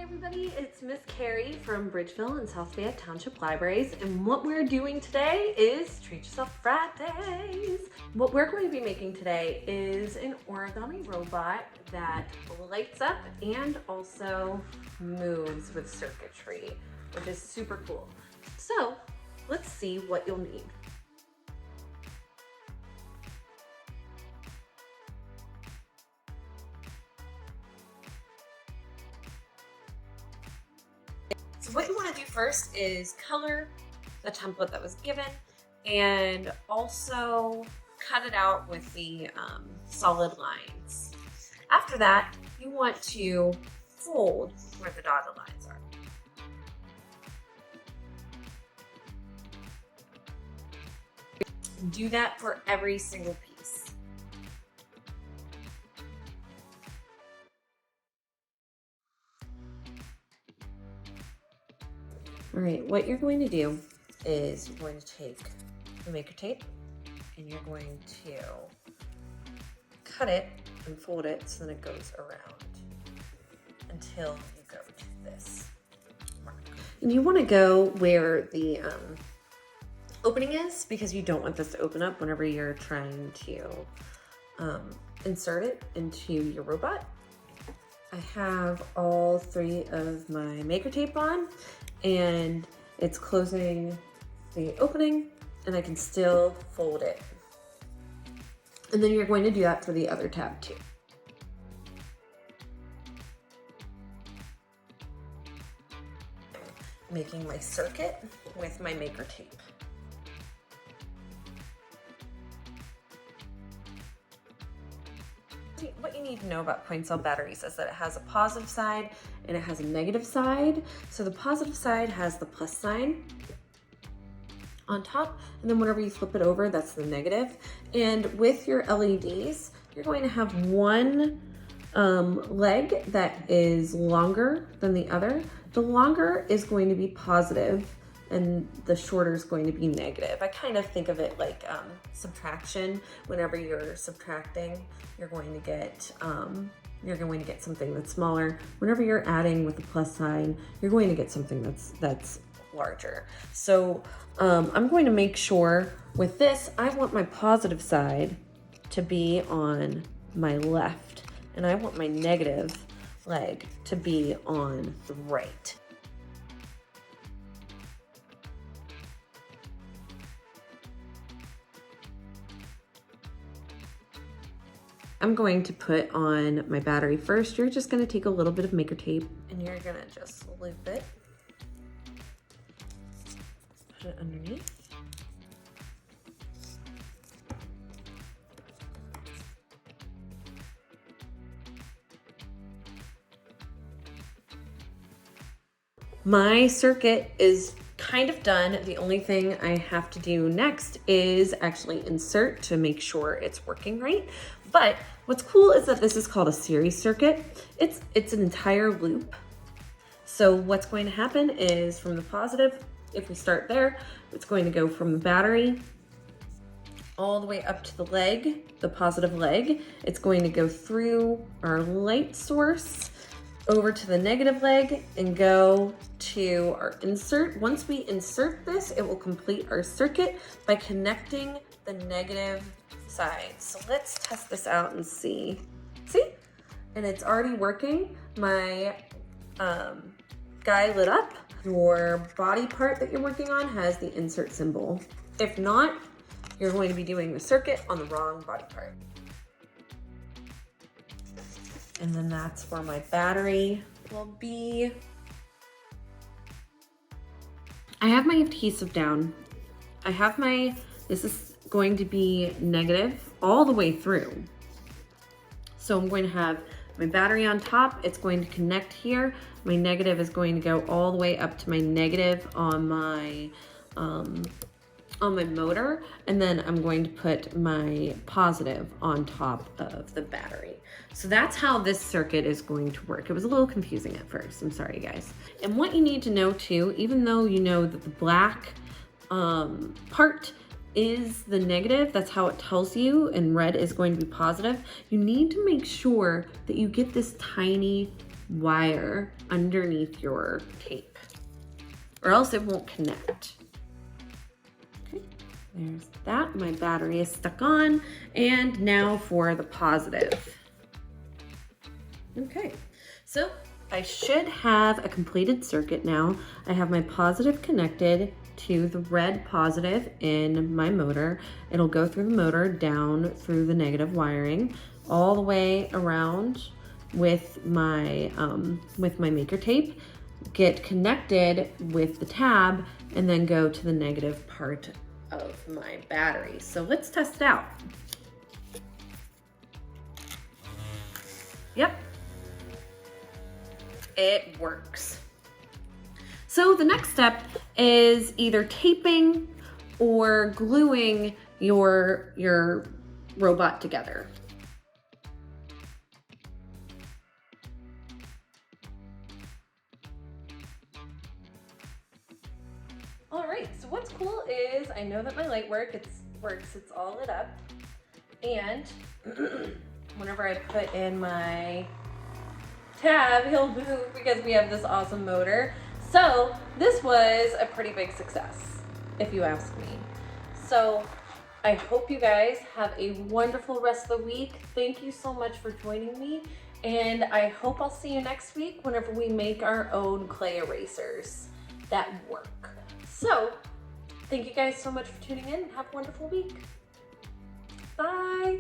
Everybody, it's Miss Carrie from Bridgeville and South Fayette Township Libraries, and what we're doing today is Treat Yourself Fridays. What we're going to be making today is an origami robot that lights up and also moves with circuitry, which is super cool. So let's see what you'll need. So what you want to do first is color the template that was given and also cut it out with the solid lines. After that, you want to fold where the dotted lines are. Do that for every single piece. All right, what you're going to do is you're going to take the maker tape and you're going to cut it and fold it so that it goes around until you go to this mark. And you want to go where the opening is because you don't want this to open up whenever you're trying to insert it into your robot. I have all three of my maker tape on and it's closing the opening and I can still fold it. And then you're going to do that for the other tab too. Making my circuit with my maker tape. What you need to know about coin cell batteries is that it has a positive side and it has a negative side. So the positive side has the plus sign on top, and then whenever you flip it over, that's the negative. And with your LEDs, you're going to have one leg that is longer than the other. The longer is going to be positive and the shorter is going to be negative. I kind of think of it like subtraction. Whenever you're subtracting, you're going to get something that's smaller. Whenever you're adding with the plus sign, you're going to get something that's larger. So I'm going to make sure with this, I want my positive side to be on my left, and I want my negative leg to be on the right. I'm going to put on my battery first. You're just going to take a little bit of maker tape and you're going to just loop it. Put it underneath. My circuit is kind of done. The only thing I have to do next is actually insert to make sure it's working right. But what's cool is that this is called a series circuit. It's an entire loop. So what's going to happen is from the positive, if we start there, it's going to go from the battery all the way up to the leg, the positive leg. It's going to go through our light source over to the negative leg and go to our insert. Once we insert this, it will complete our circuit by connecting the negative side. So let's test this out and see. See? And it's already working. My guy lit up. Your body part that you're working on has the insert symbol. If not, you're going to be doing the circuit on the wrong body part. And then that's where my battery will be. I have my adhesive down. This is going to be negative all the way through. So I'm going to have my battery on top. It's going to connect here. My negative is going to go all the way up to my negative on my motor, and then I'm going to put my positive on top of the battery. So that's how this circuit is going to work. It was a little confusing at first, I'm sorry guys. And what you need to know too, even though you know that the black part is the negative, that's how it tells you, and red is going to be positive, you need to make sure that you get this tiny wire underneath your tape, or else it won't connect. Okay, there's that. My battery is stuck on. And now for the positive. Okay, so I should have a completed circuit now. I have my positive connected to the red positive in my motor. It'll go through the motor, down through the negative wiring, all the way around with my maker tape, get connected with the tab, and then go to the negative part of my battery. So let's test it out. Yep, it works. So the next step is either taping or gluing your robot together. All right, so what's cool is I know that my light works, it's all lit up. And whenever I put in my tab, he'll move because we have this awesome motor. So this was a pretty big success, if you ask me. So I hope you guys have a wonderful rest of the week. Thank you so much for joining me. And I hope I'll see you next week whenever we make our own clay erasers that work. So thank you guys so much for tuning in. Have a wonderful week. Bye.